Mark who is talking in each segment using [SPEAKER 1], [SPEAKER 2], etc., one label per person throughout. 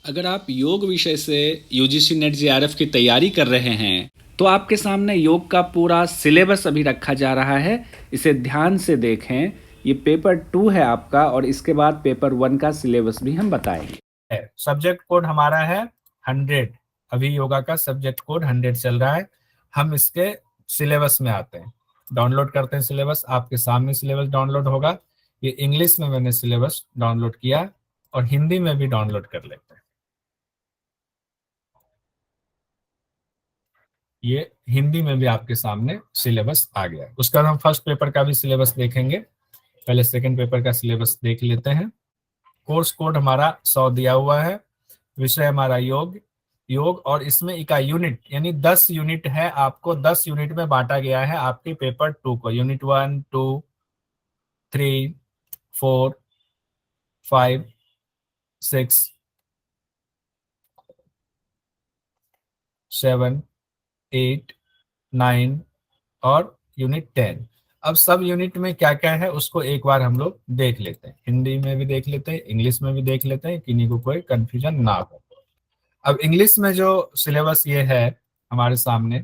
[SPEAKER 1] अगर आप योग विषय से यूजीसी नेट जेआरएफ की तैयारी कर रहे हैं तो आपके सामने योग का पूरा सिलेबस अभी रखा जा रहा है। इसे ध्यान से देखें। ये पेपर 2 है आपका और इसके बाद पेपर 1 का सिलेबस भी हम बताएंगे।
[SPEAKER 2] है सब्जेक्ट कोड हमारा है 100। अभी योगा का सब्जेक्ट कोड 100 चल रहा है। हम इसके सिलेबस में आते हैं, डाउनलोड करते हैं सिलेबस। आपके सामने सिलेबस डाउनलोड होगा। ये इंग्लिश में मैंने सिलेबस डाउनलोड किया और हिंदी में भी डाउनलोड कर लेते हैं। ये हिंदी में भी आपके सामने सिलेबस आ गया है। उसका हम फर्स्ट पेपर का भी सिलेबस देखेंगे। पहले सेकंड पेपर का सिलेबस देख लेते हैं। कोर्स कोड हमारा 100 दिया हुआ है। विषय हमारा योग। योग और इसमें इकाई यूनिट यानी 10 यूनिट है। आपको 10 यूनिट में बांटा गया है आपके पेपर 2 को। यूनिट 1, 2, 3, 4, 5, 6, 7, 8, 9 और यूनिट 10। अब सब यूनिट में क्या क्या है उसको एक बार हम लोग देख लेते हैं। हिंदी में भी देख लेते हैं, इंग्लिश में भी देख लेते हैं, किन्हीं को कोई कंफ्यूजन ना हो। अब इंग्लिश में जो सिलेबस ये है हमारे सामने,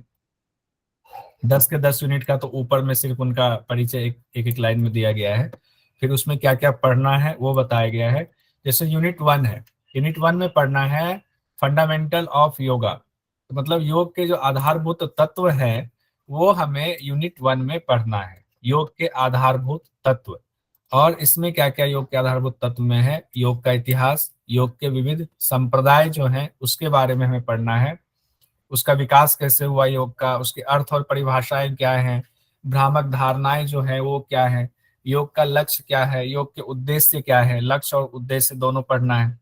[SPEAKER 2] 10 के 10 यूनिट का, तो ऊपर में सिर्फ उनका परिचय एक लाइन में दिया गया है। फिर उसमें क्या क्या पढ़ना है वो बताया गया है। जैसे यूनिट 1 है, यूनिट 1 में पढ़ना है फंडामेंटल ऑफ योगा। तो मतलब योग के जो आधारभूत तत्व है वो हमें यूनिट 1 में पढ़ना है। योग के आधारभूत तत्व। और इसमें क्या क्या योग के आधारभूत तत्व में है, योग का इतिहास, योग के विविध संप्रदाय जो हैं उसके बारे में हमें पढ़ना है। उसका विकास कैसे हुआ योग का, उसके अर्थ और परिभाषाएं क्या हैं, भ्रामक धारणाएं जो है वो क्या है, योग का लक्ष्य क्या है, योग के उद्देश्य क्या है। लक्ष्य और उद्देश्य दोनों पढ़ना है।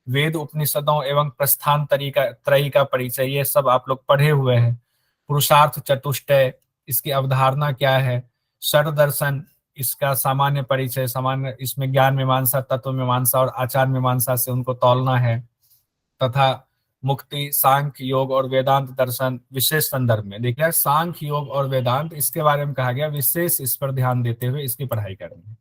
[SPEAKER 2] वेद उपनिषदों एवं प्रस्थान तरीका त्रयी का परिचय, ये सब आप लोग पढ़े हुए हैं। पुरुषार्थ चतुष्टय, इसकी अवधारणा क्या है। षड दर्शन, इसका सामान्य परिचय, सामान्य इसमें ज्ञान मीमांसा, तत्व मीमांसा और आचार मीमांसा से उनको तौलना है। तथा मुक्ति, सांख्य योग और वेदांत दर्शन विशेष संदर्भ में। देखिए सांख्य योग और वेदांत इसके बारे में कहा गया, विशेष इस पर ध्यान देते हुए इसकी पढ़ाई करनी है।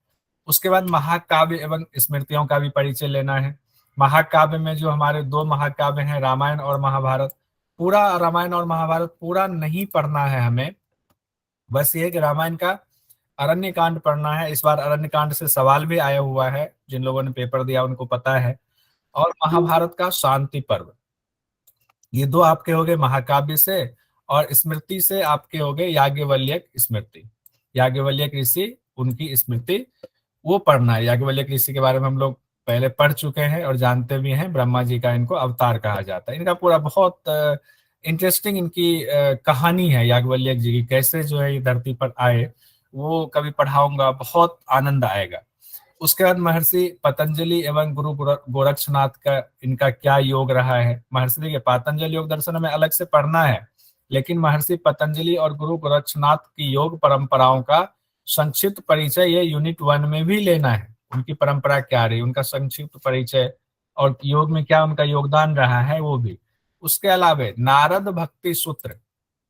[SPEAKER 2] उसके बाद महाकाव्य एवं स्मृतियों का भी परिचय लेना है। महाकाव्य में जो हमारे 2 महाकाव्य हैं, रामायण और महाभारत। पूरा रामायण और महाभारत पूरा नहीं पढ़ना है हमें, बस ये कि रामायण का अरण्य कांड पढ़ना है। इस बार अरण्य कांड से सवाल भी आया हुआ है, जिन लोगों ने पेपर दिया उनको पता है। और महाभारत का शांति पर्व। ये 2 आपके हो गए महाकाव्य से। और स्मृति से आपके हो गए याज्ञवल्क्य स्मृति। याज्ञवल्क्य ऋषि, उनकी स्मृति वो पढ़ना है। याज्ञवल्क्य ऋषि के बारे में हम लोग पहले पढ़ चुके हैं और जानते भी हैं। ब्रह्मा जी का इनको अवतार कहा जाता है। इनका पूरा बहुत इंटरेस्टिंग इनकी कहानी है याज्ञवल्क्य जी की, कैसे जो है ये धरती पर आए, वो कभी पढ़ाऊंगा, बहुत आनंद आएगा। उसके बाद महर्षि पतंजलि एवं गुरु गोरक्षनाथ का इनका क्या योग रहा है। महर्षि, देखिए पतंजलि योग दर्शन हमें अलग से पढ़ना है, लेकिन महर्षि पतंजलि और गुरु गोरक्षनाथ की योग परंपराओं का संक्षिप्त परिचय ये यूनिट 1 में भी लेना है। उनकी परंपरा क्या रही, उनका संक्षिप्त परिचय और योग में क्या उनका योगदान रहा है वो भी। उसके अलावा नारद भक्ति सूत्र,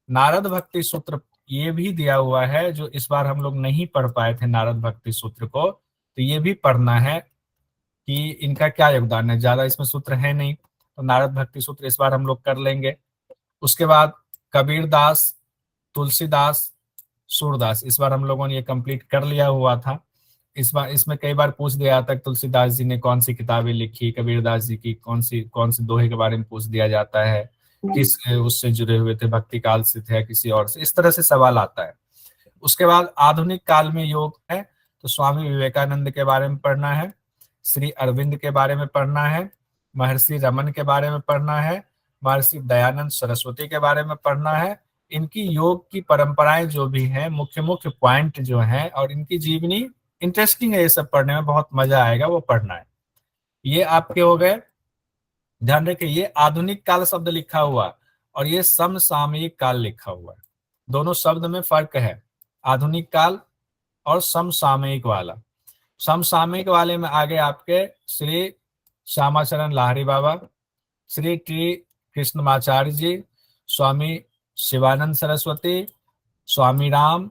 [SPEAKER 2] नारद भक्ति सूत्र ये भी दिया हुआ है, जो इस बार हम लोग नहीं पढ़ पाए थे नारद भक्ति सूत्र को, तो ये भी पढ़ना है कि इनका क्या योगदान है। ज्यादा इसमें सूत्र है नहीं, तो नारद भक्ति सूत्र इस बार हम लोग कर लेंगे। उसके बाद कबीर दास, तुलसीदास, सूरदास, इस बार हम लोगों ने ये कंप्लीट कर लिया हुआ था। इस बार इसमें कई बार पूछ दिया जाता है तुलसीदास जी ने कौन सी किताबें लिखी, कबीर दास जी की कौन सी दोहे के बारे में पूछ दिया जाता है, किस उससे जुड़े हुए थे, भक्ति काल से थे या किसी और से, इस तरह से सवाल आता है। उसके बाद आधुनिक काल में योग है, तो स्वामी विवेकानंद के बारे में पढ़ना है, श्री अरविंद के बारे में पढ़ना है, महर्षि रमन के बारे में पढ़ना है, महर्षि दयानंद सरस्वती के बारे में पढ़ना है। इनकी योग की परंपराएं जो भी हैं, मुख्य मुख्य पॉइंट जो हैं और इनकी जीवनी इंटरेस्टिंग है, ये सब पढ़ने में बहुत मजा आएगा, वो पढ़ना है। ये आपके हो गए। ध्यान रखिए ये आधुनिक काल शब्द लिखा हुआ और ये समसामयिक काल लिखा हुआ है, दोनों शब्द में फर्क है। आधुनिक काल और समसामयिक वाला। समसामयिक वाले में आगे आपके श्री श्यामाचरण लाहिड़ी बाबा, श्री टी कृष्णमाचार्य जी, स्वामी शिवानंद सरस्वती, स्वामी राम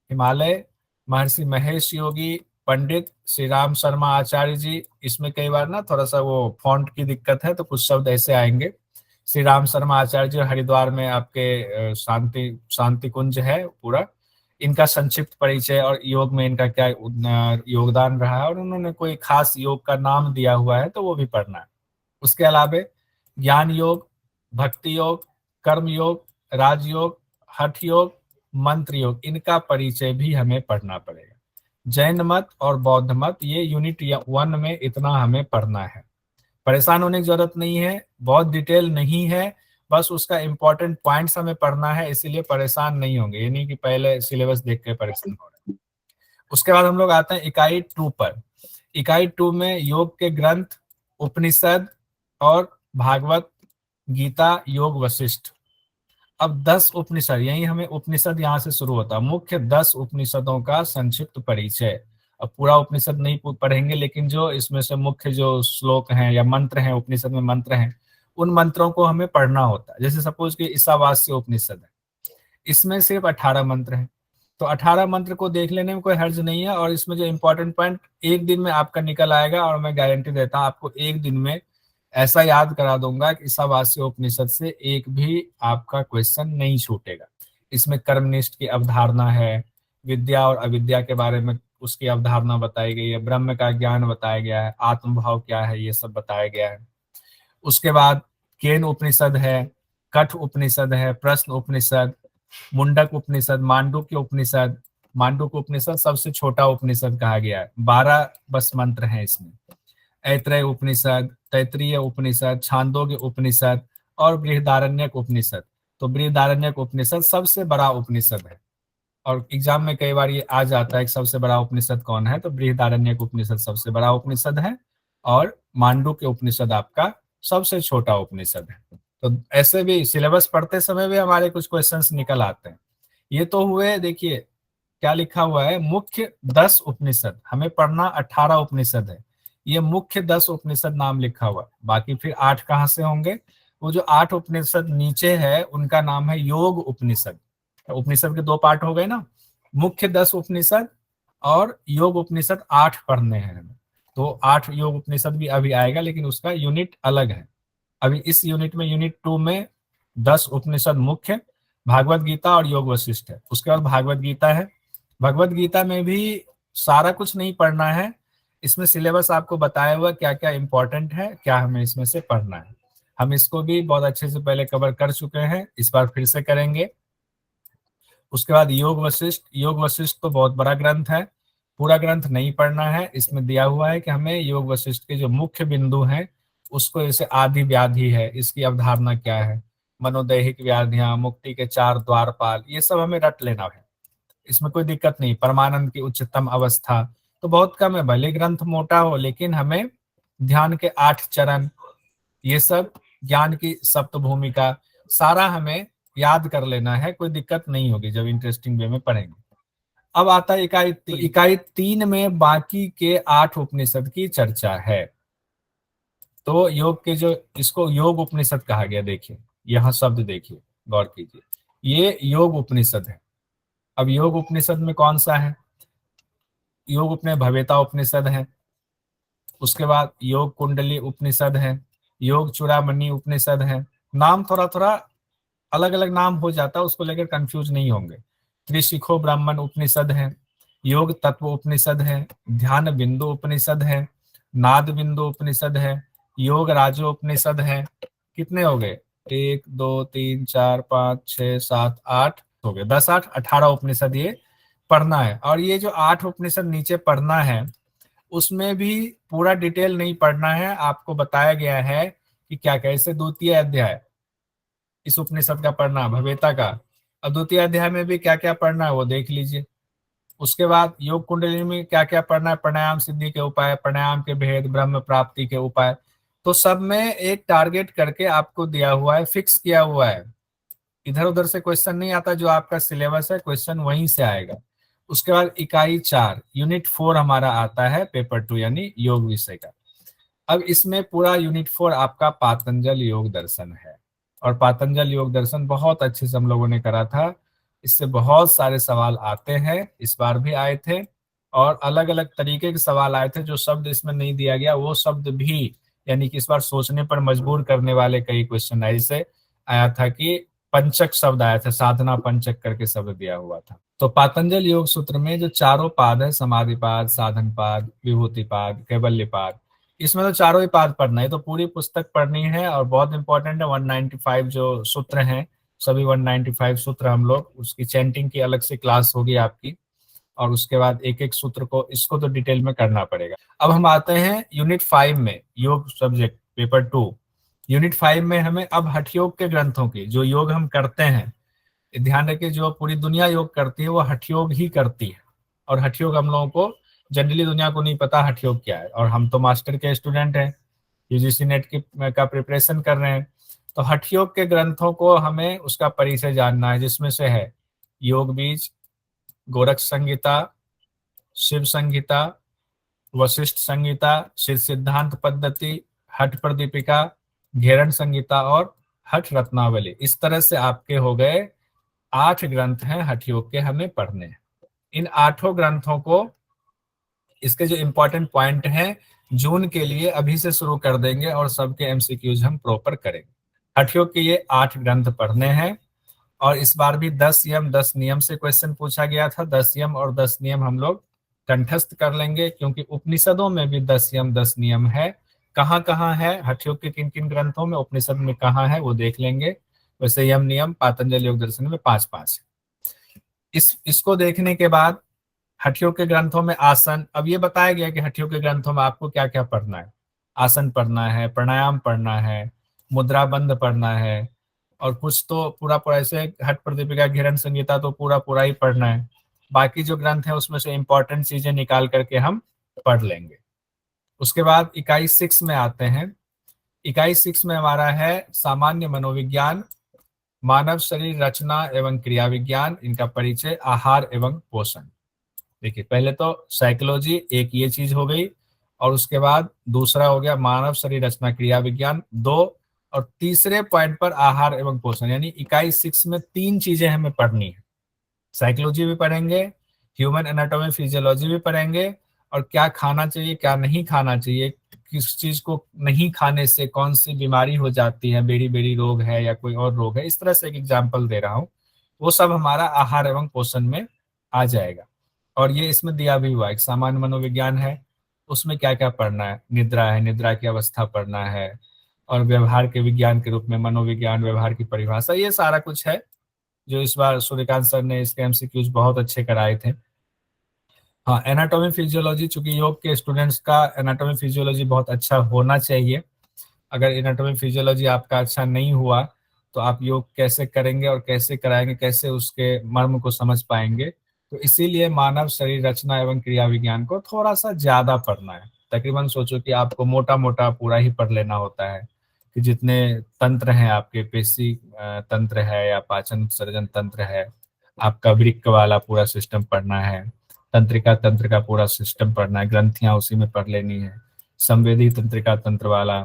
[SPEAKER 2] हिमालय, महर्षि महेश योगी, पंडित श्री राम शर्मा आचार्य जी, इसमें कई बार ना थोड़ा सा वो फॉन्ट की दिक्कत है तो कुछ शब्द ऐसे आएंगे। श्री राम शर्मा आचार्य जी हरिद्वार में आपके शांति शांति कुंज है पूरा, इनका संक्षिप्त परिचय और योग में इनका क्या योगदान रहा है और उन्होंने कोई खास योग का नाम दिया हुआ है तो वो भी पढ़ना है। उसके अलावा ज्ञान योग, भक्ति योग, कर्म योग, राजयोग, हठ योग, मंत्र योग, इनका परिचय भी हमें पढ़ना पड़ेगा। जैन मत और बौद्ध मत, ये यूनिट 1 में इतना हमें पढ़ना है। परेशान होने की जरूरत नहीं है, बहुत डिटेल नहीं है, बस उसका इंपॉर्टेंट पॉइंट्स हमें पढ़ना है, इसीलिए परेशान नहीं होंगे, ये नहीं कि पहले सिलेबस देख के परेशान हो रहे हैं। उसके बाद हम लोग आते हैं इकाई 2 पर। इकाई 2 में योग के ग्रंथ, उपनिषद और भागवत गीता, योग वशिष्ठ। अब 10 उपनिषद, यही हमें उपनिषद यहाँ से शुरू होता है, मुख्य 10 उपनिषदों का संक्षिप्त परिचय। अब पूरा उपनिषद नहीं पढ़ेंगे, लेकिन जो इसमें से मुख्य जो श्लोक हैं या मंत्र हैं, उपनिषद में मंत्र हैं, उन मंत्रों को हमें पढ़ना होता है। जैसे सपोज कि ईशावास्य उपनिषद है, इसमें सिर्फ 18 मंत्र हैं, तो 18 मंत्र को देख लेने में कोई हर्ज नहीं है। और इसमें जो इंपॉर्टेंट पॉइंट एक दिन में आपका निकल आएगा, और मैं गारंटी देता हूँ आपको एक दिन में ऐसा याद करा दूंगा कि ईशावास्य उपनिषद से एक भी आपका क्वेश्चन नहीं छूटेगा। इसमें कर्मनिष्ठ की अवधारणा है, विद्या और अविद्या के बारे में उसकी अवधारणा बताई गई है, ब्रह्म का ज्ञान बताया गया है, आत्मभाव क्या है ये सब बताया गया है। उसके बाद केन उपनिषद है, कठ उपनिषद है, प्रश्न उपनिषद, मुंडक उपनिषद, मांडुक्य उपनिषद। मांडुक्य उपनिषद सबसे छोटा उपनिषद कहा गया है, 12 बस मंत्र हैं इसमें। ऐत्रेय उपनिषद, तैत्रीय उपनिषद, छांदोग्य उपनिषद और बृहदारण्यक उपनिषद। तो बृहदारण्यक उपनिषद सबसे बड़ा उपनिषद है, और एग्जाम में कई बार ये आ जाता है कि सबसे बड़ा उपनिषद कौन है, तो बृहदारण्यक उपनिषद सबसे बड़ा उपनिषद है और मांडुक्य उपनिषद आपका सबसे छोटा उपनिषद है। तो ऐसे भी सिलेबस पढ़ते समय भी हमारे कुछ क्वेश्चंस निकल आते हैं। ये तो हुए, देखिए क्या लिखा हुआ है, मुख्य 10 उपनिषद, हमें पढ़ना 18 उपनिषद है, ये मुख्य 10 उपनिषद नाम लिखा हुआ है। बाकी फिर 8 कहाँ से होंगे, वो जो 8 उपनिषद नीचे है उनका नाम है योग उपनिषद। उपनिषद के 2 पार्ट हो गए ना, मुख्य 10 उपनिषद और योग उपनिषद 8 पढ़ने हैं हमें। तो 8 योग उपनिषद भी अभी आएगा, लेकिन उसका यूनिट अलग है। अभी इस यूनिट में, यूनिट 2 में 10 उपनिषद मुख्य, भागवत गीता और योग वशिष्ठ है। उसके बाद भागवत गीता है। भगवत गीता में भी सारा कुछ नहीं पढ़ना है, इसमें सिलेबस आपको बताया हुआ क्या क्या इंपॉर्टेंट है, क्या हमें इसमें से पढ़ना है। हम इसको भी बहुत अच्छे से पहले कवर कर चुके हैं, इस बार फिर से करेंगे। उसके बाद योग वशिष्ठ। योग वशिष्ठ तो बहुत बड़ा ग्रंथ है, पूरा ग्रंथ नहीं पढ़ना है। इसमें दिया हुआ है कि हमें योग वशिष्ठ के जो मुख्य बिंदु हैं उसको, जैसे आदि व्याधि है, इसकी अवधारणा क्या है, मनोदैहिक व्याधियां, मुक्ति के 4 द्वारपाल, ये सब हमें रट लेना है, इसमें कोई दिक्कत नहीं। परमानंद की उच्चतम अवस्था तो बहुत कम है, भले ग्रंथ मोटा हो, लेकिन हमें ध्यान के 8 चरण, ये सब, ज्ञान की सप्त भूमिका, सारा हमें याद कर लेना है, कोई दिक्कत नहीं होगी जब इंटरेस्टिंग वे में पढ़ेंगे। अब आता है इकाई 3। इकाई 3 में बाकी के 8 उपनिषद की चर्चा है। तो योग के जो, इसको योग उपनिषद कहा गया, देखिए यहाँ शब्द देखिए, गौर कीजिए, ये योग उपनिषद है। अब योग उपनिषद में कौन सा है, योग उपनिषद भवेता उपनिषद है, उसके बाद योग कुंडली उपनिषद है, योग चूड़ामणि उपनिषद है। नाम थोड़ा थोड़ा अलग अलग नाम हो जाता है, उसको लेकर कंफ्यूज नहीं होंगे। त्रिशिखो ब्राह्मण उपनिषद है, योग तत्व उपनिषद है, ध्यान बिंदु उपनिषद है, नाद बिंदु उपनिषद है, योग राजो उपनिषद है। कितने हो गए, 1 2 3 4 5 6 7 8 हो गए, 10 8 18 उपनिषद ये पढ़ना है। और ये जो 8 उपनिषद नीचे पढ़ना है, उसमें भी पूरा डिटेल नहीं पढ़ना है, आपको बताया गया है कि क्या कैसे द्वितीय अध्याय इस उपनिषद का पढ़ना, भवेता का। अब द्वितीय अध्याय में भी क्या क्या पढ़ना है वो देख लीजिए। उसके बाद योग कुंडली में क्या क्या पढ़ना है, प्राणायाम सिद्धि के उपाय, प्राणायाम के भेद, ब्रह्म प्राप्ति के उपाय। तो सब में एक टारगेट करके आपको दिया हुआ है, फिक्स किया हुआ है, इधर उधर से क्वेश्चन नहीं आता, जो आपका सिलेबस है क्वेश्चन वहीं से आएगा। उसके बाद इकाई 4 यूनिट 4 हमारा आता है, पेपर 2 यानी योग विषय का। अब इसमें पूरा यूनिट 4 आपका पातंजल योग दर्शन है, और पातंजल योग दर्शन बहुत अच्छे से हम लोगों ने करा था, इससे बहुत सारे सवाल आते हैं, इस बार भी आए थे, और अलग अलग तरीके के सवाल आए थे। जो शब्द इसमें नहीं दिया गया वो शब्द भी, यानी कि इस बार सोचने पर मजबूर करने वाले कई क्वेश्चन आए। जैसे आया था कि पंचक शब्द आया था, साधना पंचक करके शब्द दिया हुआ था। तो पातंजल योग सूत्र में जो चारों पाद है, समाधिपाद, साधनपाद, विभूतिपाद, कैवल्यपाद, इसमें तो चारों ही पाद पढ़ना है। तो पूरी पुस्तक पढ़नी है और बहुत इंपॉर्टेंट है। 195 जो सूत्र हैं, सभी 195 सूत्र हम लोग, उसकी चैंटिंग की अलग से क्लास होगी आपकी। और उसके बाद एक एक सूत्र को, इसको तो डिटेल में करना पड़ेगा। अब हम आते हैं यूनिट 5 में, योग सब्जेक्ट पेपर 2। यूनिट 5 में हमें अब हठयोग के ग्रंथों की, जो योग हम करते हैं, ध्यान रखिए जो पूरी दुनिया योग करती है वो हठयोग ही करती है। और हठयोग हम लोगों को, जनरली दुनिया को नहीं पता हठयोग क्या है, और हम तो मास्टर के स्टूडेंट हैं, यूजीसी नेट की का प्रिपरेशन कर रहे हैं। तो हठयोग के ग्रंथों को हमें उसका परिचय जानना है, जिसमें से है योग बीज, गोरख संहिता, शिव संहिता, वशिष्ठ संहिता, शिव सिद्धांत पद्धति, हठ प्रदीपिका, घेरण संहिता और हठ रत्नावली। इस तरह से आपके हो गए 8 ग्रंथ हैं हठयोग के, हमें पढ़ने हैं। इन 8 ग्रंथों को, इसके जो इंपॉर्टेंट पॉइंट हैं, जून के लिए अभी से शुरू कर देंगे और सबके एमसीक्यूज हम प्रॉपर करेंगे। हठयोग के ये 8 ग्रंथ पढ़ने हैं। और इस बार भी 10 यम 10 नियम से क्वेश्चन पूछा गया था। 10 यम और 10 नियम हम लोग कंठस्थ कर लेंगे, क्योंकि उपनिषदों में भी 10 यम 10 नियम है। कहाँ कहाँ है, हठयोग के किन किन ग्रंथों में, उपनिषद में कहाँ है, वो देख लेंगे। वैसे यम नियम पातंजल योग दर्शन में 5-5 है। इसको देखने के बाद हठयोग के ग्रंथों में आसन, अब ये बताया गया कि हठयोग के ग्रंथों में आपको क्या क्या पढ़ना है। आसन पढ़ना है, प्राणायाम पढ़ना है, मुद्रा बंध पढ़ना है, और कुछ तो पूरा पूरा, ऐसे हठ प्रदीपिका, घेरण संहिता तो पूरा पूरा ही पढ़ना है। बाकी जो ग्रंथ है उसमें से इंपॉर्टेंट चीजें निकाल करके हम पढ़ लेंगे। उसके बाद इकाई 6 में आते हैं। इकाई 6 में हमारा है सामान्य मनोविज्ञान, मानव शरीर रचना एवं क्रिया विज्ञान, इनका परिचय, आहार एवं पोषण। देखिए पहले तो साइकोलॉजी एक ये चीज हो गई, और उसके बाद दूसरा हो गया मानव शरीर रचना क्रिया विज्ञान 2, और तीसरे पॉइंट पर आहार एवं पोषण। यानी इकाई 6 में 3 चीजें हमें पढ़नी है। साइकोलॉजी भी पढ़ेंगे, ह्यूमन एनाटॉमी फिजियोलॉजी भी पढ़ेंगे, और क्या खाना चाहिए क्या नहीं खाना चाहिए, किस चीज को नहीं खाने से कौन सी बीमारी हो जाती है, बेरी बेरी रोग है या कोई और रोग है, इस तरह से एक एग्जाम्पल दे रहा हूँ। वो सब हमारा आहार एवं पोषण में आ जाएगा। और ये इसमें दिया भी हुआ है, एक सामान्य मनोविज्ञान है, उसमें क्या क्या पढ़ना है, निद्रा है, निद्रा की अवस्था पढ़ना है, और व्यवहार के विज्ञान के रूप में मनोविज्ञान, व्यवहार की परिभाषा, ये सारा कुछ है जो इस बार सूर्यकांत सर ने इसके एमसीक्यूज बहुत अच्छे कराए थे। हाँ, एनाटॉमी फिजियोलॉजी, चूंकि योग के स्टूडेंट्स का एनाटॉमी फिजियोलॉजी बहुत अच्छा होना चाहिए। अगर एनाटॉमी फिजियोलॉजी आपका अच्छा नहीं हुआ तो आप योग कैसे करेंगे और कैसे कराएंगे, कैसे उसके मर्म को समझ पाएंगे। तो इसीलिए मानव शरीर रचना एवं क्रिया विज्ञान को थोड़ा सा ज्यादा पढ़ना है। तकरीबन सोचो कि आपको मोटा मोटा पूरा ही पढ़ लेना होता है, कि जितने तंत्र हैं आपके, पेशी तंत्र है या पाचन सर्जन तंत्र है, आपका वृक्क वाला पूरा सिस्टम पढ़ना है, तंत्रिका तंत्र का पूरा सिस्टम पढ़ना है, ग्रंथियां उसी में पढ़ लेनी है, संवेदी तंत्रिका तंत्र वाला,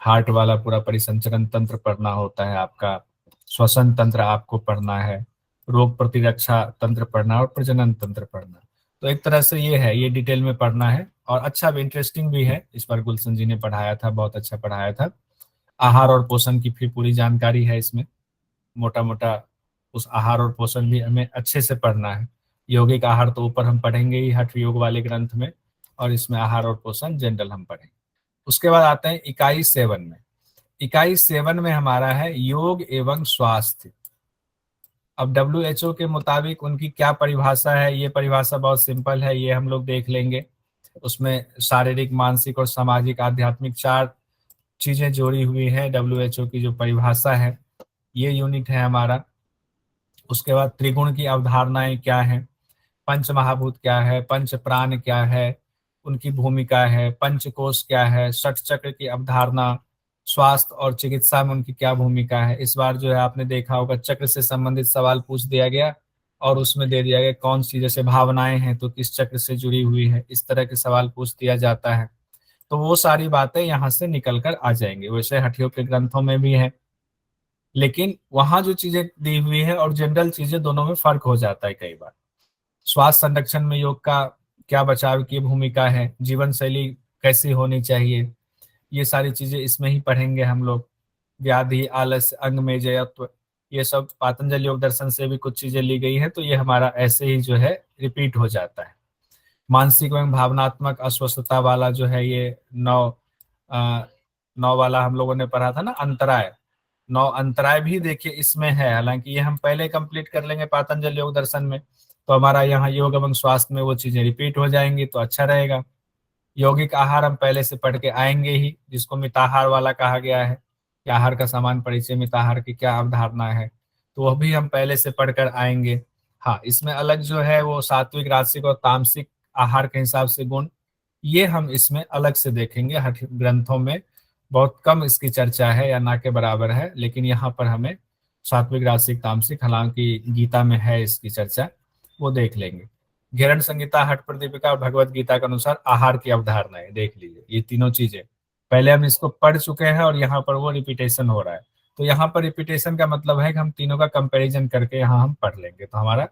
[SPEAKER 2] हार्ट वाला पूरा परिसंचरण तंत्र पढ़ना होता है आपका, श्वसन तंत्र आपको पढ़ना है, रोग प्रतिरक्षा तंत्र पढ़ना है, और प्रजनन तंत्र पढ़ना। तो एक तरह से ये है, ये डिटेल में पढ़ना है, और अच्छा भी, इंटरेस्टिंग भी है। इस बार गुलशन जी ने पढ़ाया था, बहुत अच्छा पढ़ाया था। आहार और पोषण की फिर पूरी जानकारी है इसमें, मोटा मोटा उस आहार और पोषण भी हमें अच्छे से पढ़ना है। यौगिक आहार तो ऊपर हम पढ़ेंगे ही हठ योग वाले ग्रंथ में, और इसमें आहार और पोषण जनरल हम पढ़ेंगे। उसके बाद आते हैं इकाई 7 में। इकाई 7 में हमारा है योग एवं स्वास्थ्य। अब WHO के मुताबिक उनकी क्या परिभाषा है, ये परिभाषा बहुत सिंपल है, ये हम लोग देख लेंगे। उसमें शारीरिक, मानसिक और सामाजिक, आध्यात्मिक 4 चीजें जोड़ी हुई है। WHO की जो परिभाषा है, ये यूनिट है हमारा। उसके बाद त्रिगुण की अवधारणाएं क्या है, पंच महाभूत क्या है, पंच प्राण क्या है, उनकी भूमिका है, पंचकोश क्या है, षट चक्र की अवधारणा, स्वास्थ्य और चिकित्सा में उनकी क्या भूमिका है। इस बार जो है आपने देखा होगा चक्र से संबंधित सवाल पूछ दिया गया, और उसमें दे दिया गया कौन सी, जैसे भावनाएं हैं तो किस चक्र से जुड़ी हुई है, इस तरह के सवाल पूछ दिया जाता है। तो वो सारी बातें यहाँ से निकल कर आ जाएंगे। वैसे हठयोग के ग्रंथों में भी है, लेकिन वहां जो चीजें दी हुई है और जनरल चीजें, दोनों में फर्क हो जाता है कई बार। स्वास्थ्य संरक्षण में योग का क्या बचाव की भूमिका है, जीवन शैली कैसी होनी चाहिए, ये सारी चीजें इसमें ही पढ़ेंगे हम लोग। व्याधि, आलस्य, अंग में जयत्व, ये सब पातंजलि योग दर्शन से भी कुछ चीजें ली गई है, तो ये हमारा ऐसे ही जो है रिपीट हो जाता है। मानसिक एवं भावनात्मक अस्वस्थता वाला जो है ये अ, 9 वाला हम लोगों ने पढ़ा था ना, अंतराय। 9 अंतराय भी देखिए इसमें है, हालांकि ये हम पहले कंप्लीट कर लेंगे पातंजलि योग दर्शन में, तो हमारा यहाँ योग एवं स्वास्थ्य में वो चीजें रिपीट हो जाएंगी, तो अच्छा रहेगा। यौगिक आहार हम पहले से पढ़ के आएंगे ही, जिसको मिताहार वाला कहा गया है, कि आहार का समान परिचय, मिताहार की क्या अवधारणा है, तो वह भी हम पहले से पढ़कर आएंगे। हाँ, इसमें अलग जो है वो सात्विक, राजसिक और तामसिक आहार के हिसाब से गुण, ये हम इसमें अलग से देखेंगे। हठ ग्रंथों में बहुत कम इसकी चर्चा है या ना के बराबर है, लेकिन यहाँ पर हमें सात्विक, राजसिक, तामसिक, हालांकि गीता में है इसकी चर्चा, वो देख लेंगे। घेरण संहिता, हठ प्रदीपिका और भगवत गीता के अनुसार आहार की अवधारणाएं देख लीजिए। ये तीनों चीजें पहले हम इसको पढ़ चुके हैं और यहाँ पर वो रिपीटेशन हो रहा है, तो यहाँ पर रिपीटेशन का मतलब है कि हम तीनों का कंपैरिजन करके यहाँ हम पढ़ लेंगे, तो हमारा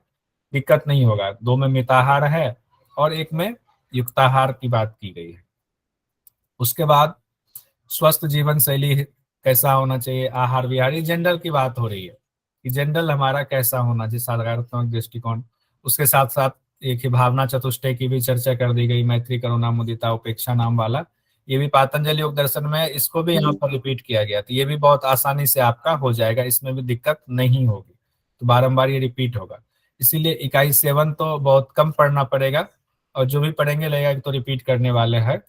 [SPEAKER 2] दिक्कत नहीं होगा। 2 में मिताहार है और 1 में युक्ताहार की बात की गई है। उसके बाद स्वस्थ जीवन शैली कैसा होना चाहिए, आहार विहार, ये जनरल की बात हो रही है कि जनरल हमारा कैसा होना चाहिए, सकारात्मक दृष्टिकोण। उसके साथ साथ एक ही भावना चतुष्टय की भी चर्चा कर दी गई, मैत्री, करुणा, मुदिता, उपेक्षा नाम वाला, ये भी पातंजलि योग दर्शन में, इसको भी यहाँ पर रिपीट किया गया, तो ये भी बहुत आसानी से आपका हो जाएगा, इसमें भी दिक्कत नहीं होगी, तो बारंबार ये रिपीट होगा। इसीलिए इकाई 7 तो बहुत कम पढ़ना पड़ेगा, और जो भी पढ़ेंगे लगेगा कि तो रिपीट करने वाले हैं,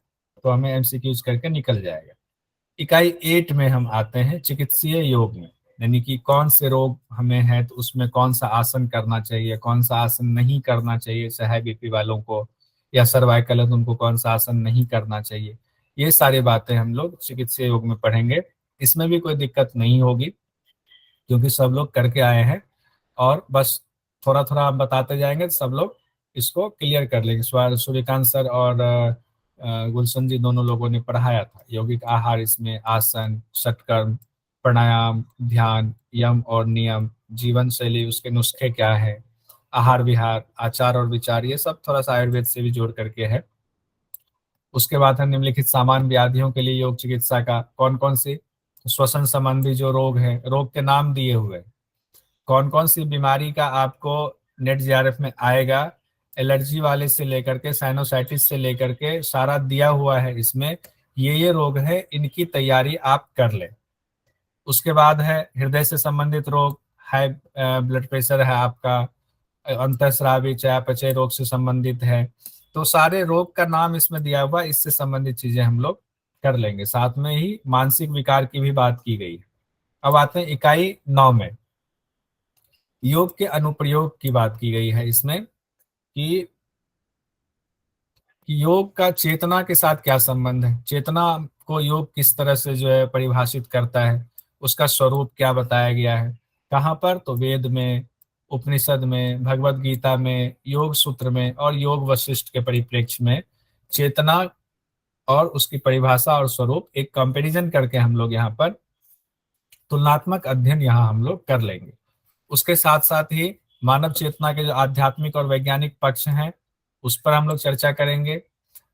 [SPEAKER 2] तो हमें एमसीक्यूज करके निकल जाएगा। इकाई 8 में हम आते हैं चिकित्सीय योग में, यानी कि कौन से रोग हमें है तो उसमें कौन सा आसन करना चाहिए, कौन सा आसन नहीं करना चाहिए, चाहे बीपी वालों को या सर्वाइकल है तो उनको कौन सा आसन नहीं करना चाहिए, ये सारी बातें हम लोग चिकित्सीय योग में पढ़ेंगे। इसमें भी कोई दिक्कत नहीं होगी, क्योंकि सब लोग करके आए हैं, और बस थोड़ा थोड़ा हम बताते जाएंगे तो सब लोग इसको क्लियर कर लेंगे। सूर्यकांत सर और गुलशन जी दोनों लोगों ने पढ़ाया था यौगिक आहार, इसमें आसन, सटकर्म, प्राणायाम, ध्यान, यम और नियम, जीवन शैली, उसके नुस्खे क्या है, आहार विहार, आचार और विचार, ये सब थोड़ा सा आयुर्वेद से भी जोड़ करके है। उसके बाद है निम्नलिखित सामान्य व्याधियों के लिए योग चिकित्सा का कौन कौन सी, श्वसन संबंधी जो रोग है, रोग के नाम दिए हुए हैं, कौन कौन सी बीमारी का आपको नेट जेआरएफ में आएगा, एलर्जी वाले से लेकर के साइनोसाइटिस से लेकर के सारा दिया हुआ है इसमें, ये रोग है, इनकी तैयारी आप कर लें। उसके बाद है हृदय से संबंधित रोग, हाई ब्लड प्रेशर है आपका, अंतःस्रावी चयापचय रोग से संबंधित है, तो सारे रोग का नाम इसमें दिया हुआ, इससे संबंधित चीजें हम लोग कर लेंगे। साथ में ही मानसिक विकार की भी बात की गई है। अब आते हैं इकाई 9 में, योग के अनुप्रयोग की बात की गई है इसमें, कि योग का चेतना के साथ क्या संबंध है, चेतना को योग किस तरह से जो है परिभाषित करता है, उसका स्वरूप क्या बताया गया है, कहाँ पर, तो वेद में, उपनिषद में, भगवत गीता में, योग सूत्र में और योग वशिष्ठ के परिप्रेक्ष्य में चेतना और उसकी परिभाषा और स्वरूप एक कंपैरिजन करके हम लोग यहाँ पर तुलनात्मक अध्ययन यहाँ हम लोग कर लेंगे। उसके साथ साथ ही मानव चेतना के जो आध्यात्मिक और वैज्ञानिक पक्ष हैं उस पर हम लोग चर्चा करेंगे।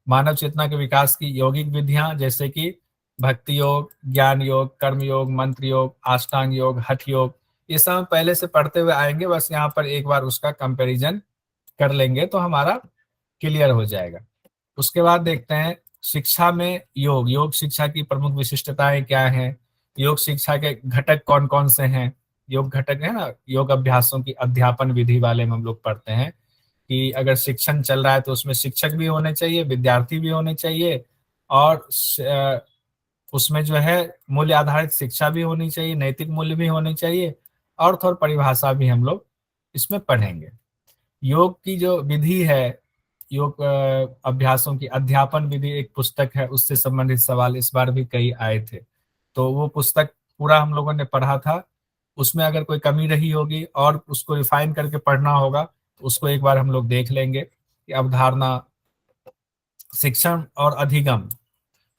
[SPEAKER 2] मानव चेतना के विकास की यौगिक विधियां, जैसे कि भक्ति योग, ज्ञान योग, कर्म योग, मंत्र योग, अष्टांग योग, हठ योग, ये सब हम पहले से पढ़ते हुए आएंगे, बस यहाँ पर एक बार उसका कंपैरिजन कर लेंगे तो हमारा क्लियर हो जाएगा। उसके बाद देखते हैं शिक्षा में योग, योग शिक्षा की प्रमुख विशिष्टताएं क्या हैं, योग शिक्षा के घटक कौन कौन से हैं, योग घटक है ना, योग अभ्यासों की अध्यापन विधि वाले में हम लोग पढ़ते हैं कि अगर शिक्षण चल रहा है तो उसमें शिक्षक भी होने चाहिए, विद्यार्थी भी होने चाहिए, और उसमें जो है मूल्य आधारित शिक्षा भी होनी चाहिए, नैतिक मूल्य भी होने चाहिए, और थोड़ा परिभाषा भी हम लोग इसमें पढ़ेंगे। योग की जो विधि है, योग अभ्यासों की अध्यापन विधि एक पुस्तक है, उससे संबंधित सवाल इस बार भी कई आए थे, तो वो पुस्तक पूरा हम लोगों ने पढ़ा था। उसमें अगर कोई कमी रही होगी और उसको रिफाइन करके पढ़ना होगा तो उसको एक बार हम लोग देख लेंगे कि अवधारणा, शिक्षण और अधिगम,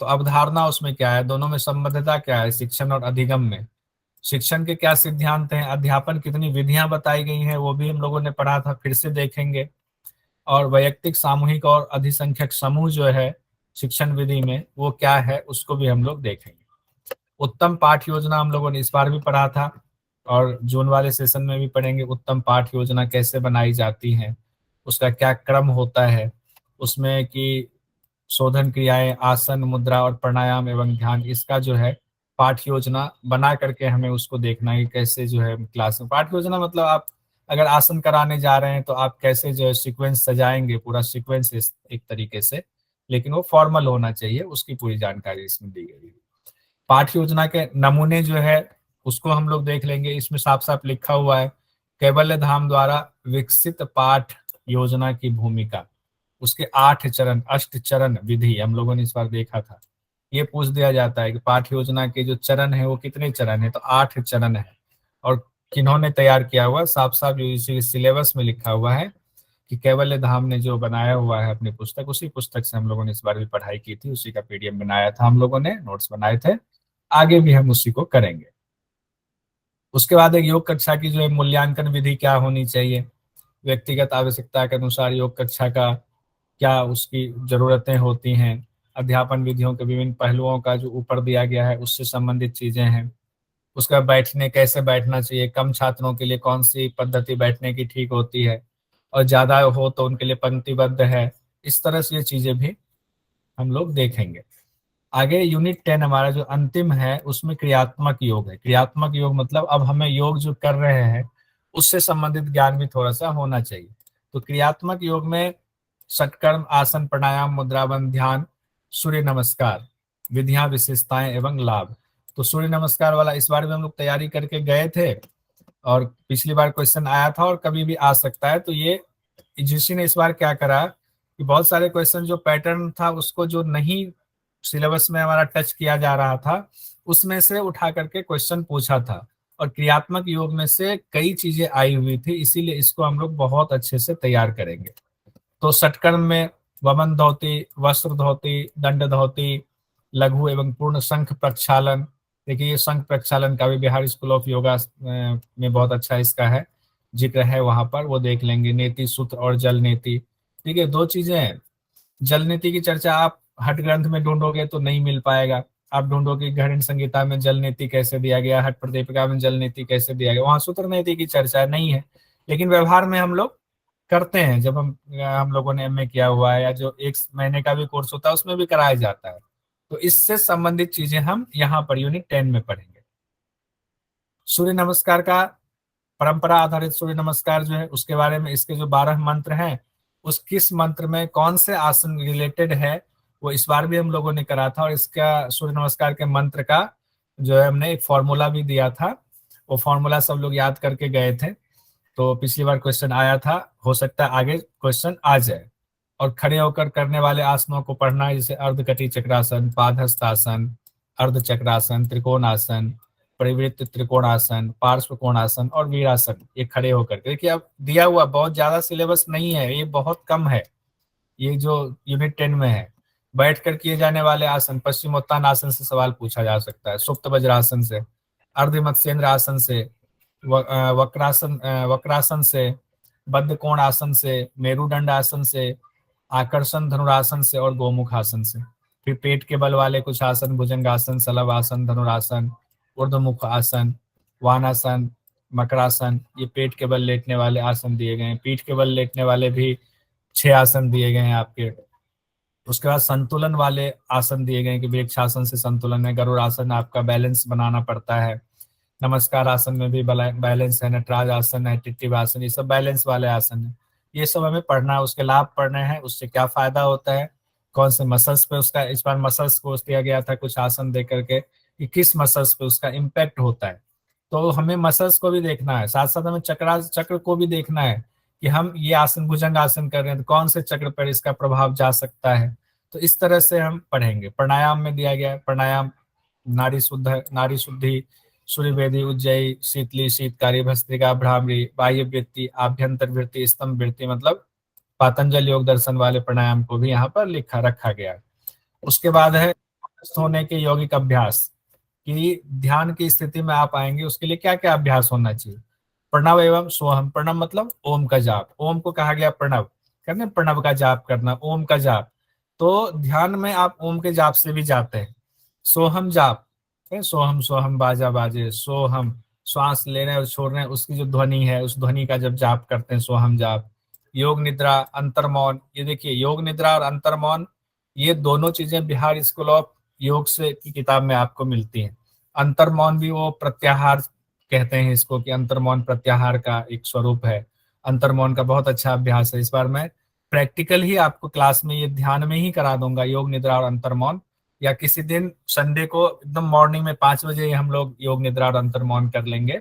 [SPEAKER 2] तो अवधारणा उसमें क्या है, दोनों में संबद्धता क्या है, शिक्षण और अधिगम में, शिक्षण के क्या सिद्धांत हैं, अध्यापन कितनी विधियां बताई गई हैं वो भी हम लोगों ने पढ़ा था, फिर से देखेंगे। और वैयक्तिक, सामूहिक और अधिसंख्यक समूह जो है शिक्षण विधि में वो क्या है उसको भी हम लोग देखेंगे। उत्तम पाठ योजना हम लोगों ने इस बार भी पढ़ा था और जून वाले सेशन में भी पढ़ेंगे। उत्तम पाठ योजना कैसे बनाई जाती है, उसका क्या क्रम होता है, उसमें कि शोधन क्रियाएं, आसन, मुद्रा और प्राणायाम एवं ध्यान, इसका जो है पाठ योजना बना करके हमें उसको देखना है कि कैसे जो है क्लास में पाठ योजना मतलब आप अगर आसन कराने जा रहे हैं तो आप कैसे जो है सीक्वेंस सजाएंगे, पूरा सीक्वेंस एक तरीके से, लेकिन वो फॉर्मल होना चाहिए, उसकी पूरी जानकारी इसमें दी गई है। पाठ योजना के नमूने जो है उसको हम लोग देख लेंगे। इसमें साफ साफ लिखा हुआ है कैवल्य धाम द्वारा विकसित पाठ योजना की भूमिका, उसके 8 चरण, अष्ट चरण विधि हम लोगों ने इस बार देखा था। ये पूछ दिया जाता है कि पाठ योजना के जो चरण है वो कितने चरण है, तो 8 चरण है। और किन्होंने तैयार किया हुआ, साफ साफ यूजीसी सिलेबस में लिखा हुआ है कि कैवल्य धाम ने जो बनाया हुआ है अपनी पुस्तक, उसी पुस्तक से हम लोगों ने इस बार भी पढ़ाई की थी, उसी का पीडीएफ बनाया था, हम लोगों ने नोट्स बनाए थे, आगे भी हम उसी को करेंगे। उसके बाद एक योग कक्षा की जो है मूल्यांकन विधि क्या होनी चाहिए, व्यक्तिगत आवश्यकता के अनुसार योग कक्षा का क्या उसकी जरूरतें होती हैं, अध्यापन विधियों के विभिन्न पहलुओं का जो ऊपर दिया गया है उससे संबंधित चीजें हैं। उसका बैठने, कैसे बैठना चाहिए, कम छात्रों के लिए कौन सी पद्धति बैठने की ठीक होती है, और ज्यादा हो तो उनके लिए पंक्तिबद्ध है। इस तरह से ये चीजें भी हम लोग देखेंगे। आगे यूनिट 10 हमारा जो अंतिम है उसमें क्रियात्मक योग है। क्रियात्मक योग मतलब अब हमें योग जो कर रहे हैं उससे संबंधित ज्ञान भी थोड़ा सा होना चाहिए। तो क्रियात्मक योग में षटकर्म, आसन, प्राणायाम, मुद्राबंध, ध्यान, सूर्य नमस्कार, विधियां, विशेषताएं एवं लाभ। तो सूर्य नमस्कार वाला इस बार भी हम लोग तैयारी करके गए थे और पिछली बार क्वेश्चन आया था और कभी भी आ सकता है। तो ये यूजीसी ने इस बार क्या करा कि बहुत सारे क्वेश्चन जो पैटर्न था उसको जो नहीं सिलेबस में हमारा टच किया जा रहा था उसमें से उठा करके क्वेश्चन पूछा था, और क्रियात्मक योग में से कई चीजें आई हुई थी, इसीलिए इसको हम लोग बहुत अच्छे से तैयार करेंगे। तो षटकर्म में वमन धोती, वस्त्र धोती, दंड धोती, लघु एवं पूर्ण शंख प्रक्षालन। देखिए ये शंख प्रक्षालन का भी बिहार स्कूल ऑफ योगा में बहुत अच्छा इसका है, जिक्र है, वहां पर वो देख लेंगे। नेति सूत्र और जल नेति, ठीक है, दो चीजें हैं। जल नीति की चर्चा आप हट ग्रंथ में ढूंढोगे तो नहीं मिल पाएगा। आप ढूंढोगे घृण संहिता में जल नीति कैसे दिया गया, हट प्रदीपिका में जल नीति कैसे दिया गया, वहां सूत्र नीति की चर्चा नहीं है। लेकिन व्यवहार में हम लोग करते हैं, जब हम लोगों ने एमए किया हुआ है या जो 1 महीने का भी कोर्स होता है उसमें भी कराया जाता है। तो इससे संबंधित चीजें हम यहाँ पर यूनिट 10 में पढ़ेंगे। सूर्य नमस्कार का, परंपरा आधारित सूर्य नमस्कार जो है उसके बारे में, इसके जो 12 मंत्र हैं उस किस मंत्र में कौन से आसन रिलेटेड है वो इस बार भी हम लोगों ने करा था। और इसका सूर्य नमस्कार के मंत्र का जो है हमने एक फॉर्मूला भी दिया था, वो फॉर्मूला सब लोग याद करके गए थे। तो पिछली बार क्वेश्चन आया था, हो सकता है आगे क्वेश्चन आ जाए। और खड़े होकर करने वाले आसनों को पढ़ना है, जैसे अर्धकटी चक्रासन, पादहस्तासन, अर्ध चक्रासन, त्रिकोणासन, परिवृत्त त्रिकोणासन, पार्श्व कोणासन और वीरासन। ये खड़े होकर के देखिए, अब दिया हुआ बहुत ज्यादा सिलेबस नहीं है, ये बहुत कम है, ये जो यूनिट 10 में है। बैठ कर किए जाने वाले आसन, पश्चिमोत्तान आसन से सवाल पूछा जा सकता है, सुप्त वज्रासन से, अर्ध मत्स्येंद्र आसन से, वक्रासन से, बद्ध कोण आसन से, मेरुदंड आसन से, आकर्षण धनुरासन से और गोमुख आसन से। फिर पेट के बल वाले कुछ आसन, भुजंगासन, सलभ आसन, धनुरासन, ऊर्ध्वमुख आसन, वानासन, मकरासन, ये पेट के बल लेटने वाले आसन दिए गए हैं। पीठ के बल लेटने वाले भी 6 आसन दिए गए हैं आपके। उसके बाद संतुलन वाले आसन दिए गए हैं कि वृक्षासन से संतुलन है, गरुड़ासन आपका बैलेंस बनाना पड़ता है, नमस्कार आसन में भी बैलेंस है, नटराज आसन है, टिट्टिव आसन, ये सब बैलेंस वाले आसन है। ये सब हमें पढ़ना है, उसके लाभ पढ़ने हैं, उससे क्या फायदा होता है, कौन से मसल्स पे उसका, इस बार मसल्स को दिया गया था कुछ आसन दे करके कि किस मसल्स पे उसका इम्पैक्ट होता है। तो हमें मसल्स को भी देखना है, साथ साथ हमें चक्र को भी देखना है कि हम ये आसन भुजंग आसन कर रहे हैं तो कौन से चक्र पर इसका प्रभाव जा सकता है। तो इस तरह से हम पढ़ेंगे। प्राणायाम में दिया गया है, प्राणायाम नारी शुद्धि, सूर्य वेदी, उज्जयी, शीतली, शीतकारी, भस्त्रिका, भ्रामरी, बाह्य वृत्ति, आभ्यंतर वृत्ति, स्तंभ वृत्ति, मतलब पातंजल योग दर्शन वाले प्राणायाम को भी यहाँ पर लिखा रखा गया है। उसके बाद है होने के यौगिक अभ्यास, कि ध्यान की स्थिति में आप आएंगे उसके लिए क्या क्या अभ्यास होना चाहिए। प्रणव एवं सोहम, प्रणव मतलब ओम का जाप, ओम को कहा गया प्रणव, करते हैं, प्रणव का जाप करना, ओम का जाप, तो ध्यान में आप ओम के जाप से भी जाते हैं। सोहम जाप, सोहम सोहम बाजा बाजे, सोहम श्वास ले रहे हैं और छोड़ रहे हैं, उसकी जो ध्वनि है उस ध्वनि का जब जाप करते हैं, सोहम जाप। योग निद्रा, अंतर्मौन, ये देखिए योग निद्रा और अंतर्मौन, ये दोनों चीजें बिहार स्कूल ऑफ योग से की किताब में आपको मिलती हैं। अंतर्मौन भी वो प्रत्याहार कहते हैं इसको, कि अंतर्मौन प्रत्याहार का एक स्वरूप है। अंतर्मौन का बहुत अच्छा अभ्यास है। इस बार मैं प्रैक्टिकल ही आपको क्लास में ये ध्यान में ही करा दूंगा, योग निद्रा और अंतर्मौन, या किसी दिन संडे को एकदम मॉर्निंग में 5 बजे हम लोग योग निद्रा और अंतर्मौन कर लेंगे।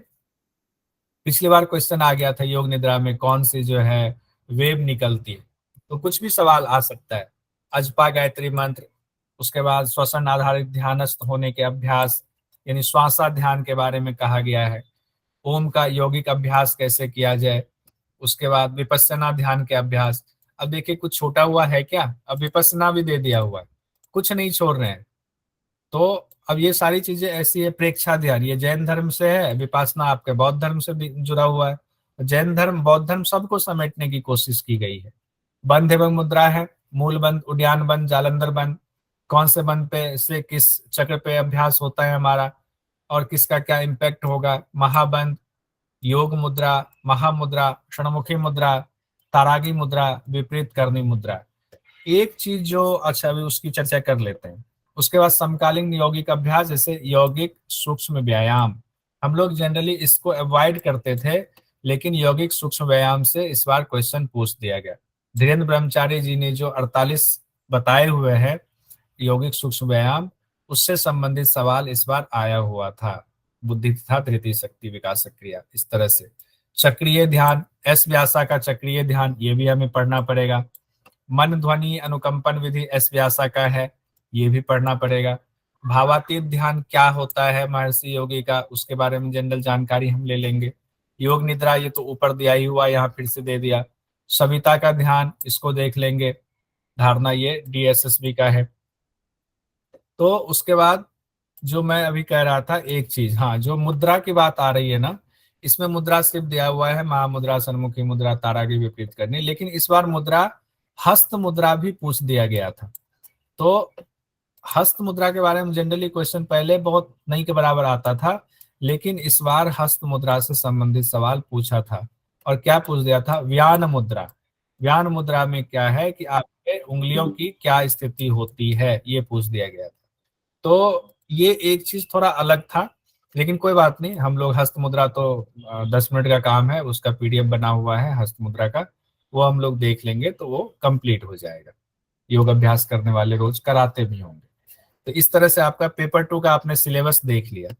[SPEAKER 2] पिछली बार क्वेश्चन आ गया था योग निद्रा में कौन सी जो है वेव निकलती है, तो कुछ भी सवाल आ सकता है। अजपा गायत्री मंत्र, उसके बाद श्वसन आधारित ध्यानस्थ होने के अभ्यास, यानी श्वासा ध्यान के बारे में कहा गया है। ओम का यौगिक अभ्यास कैसे किया जाए, उसके बाद विपस्सना ध्यान के अभ्यास। अब देखिए कुछ छोटा हुआ है क्या, अब विपस्सना भी दे दिया हुआ है, कुछ नहीं छोड़ रहे हैं। तो अब ये सारी चीजें ऐसी है। प्रेक्षा ध्यान, ये जैन धर्म से है, विपासना आपके बौद्ध धर्म से भी जुड़ा हुआ है। जैन धर्म बौद्ध धर्म सबको समेटने की कोशिश की गई है। बंध एवं मुद्रा है, मूल बंध, उद्यान बंध, जालंधर बंध, कौन से बंध पे से किस चक्र पे अभ्यास होता है हमारा और किसका क्या इम्पैक्ट होगा। महाबंध, योग मुद्रा, महामुद्रा, क्षणमुखी मुद्रा, तारागी मुद्रा, विपरीत करनी मुद्रा। एक चीज जो अच्छा, अभी उसकी चर्चा कर लेते हैं। उसके बाद समकालीन यौगिक अभ्यास, जैसे यौगिक सूक्ष्म व्यायाम, हम लोग जनरली इसको अवॉइड करते थे, लेकिन यौगिक सूक्ष्म व्यायाम से इस बार क्वेश्चन पूछ दिया गया। धीरेन्द्र ब्रह्मचारी जी ने जो 48 बताए हुए हैं यौगिक सूक्ष्म व्यायाम, उससे संबंधित सवाल इस बार आया हुआ था। बुद्धि तथा धृति शक्ति विकास क्रिया, इस तरह से। चक्रीय ध्यान, एस व्यासा का चक्रीय ध्यान, ये भी हमें पढ़ना पड़ेगा। मन ध्वनि अनुकंपन विधि एस व्यासा का है, ये भी पढ़ना पड़ेगा। भावातीत ध्यान क्या होता है महर्षि योगी का, उसके बारे में जनरल जानकारी हम ले लेंगे। योग निद्रा, ये तो ऊपर दिया ही हुआ, यहाँ फिर से दे दिया। सविता का ध्यान, इसको देख लेंगे, धारणा ये डीएसएसबी का है। तो उसके बाद जो मैं अभी कह रहा था एक चीज, हाँ, जो मुद्रा की बात आ रही है ना, इसमें मुद्रा सिर्फ दिया हुआ है महामुद्रा, सन्मुखी मुद्रा, तारा की विपरीत करनी, लेकिन इस बार मुद्रा हस्त मुद्रा भी पूछ दिया गया था। तो हस्त मुद्रा के बारे में जनरली क्वेश्चन पहले बहुत नहीं के बराबर आता था, लेकिन इस बार हस्त मुद्रा से संबंधित सवाल पूछा था। और क्या पूछ दिया था, व्यान मुद्रा। व्यान मुद्रा में क्या है कि आपके उंगलियों की क्या स्थिति होती है, ये पूछ दिया गया था। तो ये एक चीज थोड़ा अलग था, लेकिन कोई बात नहीं, हम लोग हस्त मुद्रा तो 10 मिनट का काम है, उसका पीडीएफ बना हुआ है हस्त मुद्रा का, वो हम लोग देख लेंगे तो वो कंप्लीट हो जाएगा। योग अभ्यास करने वाले रोज कराते भी होंगे। तो इस तरह से आपका पेपर 2 का आपने सिलेबस देख लिया।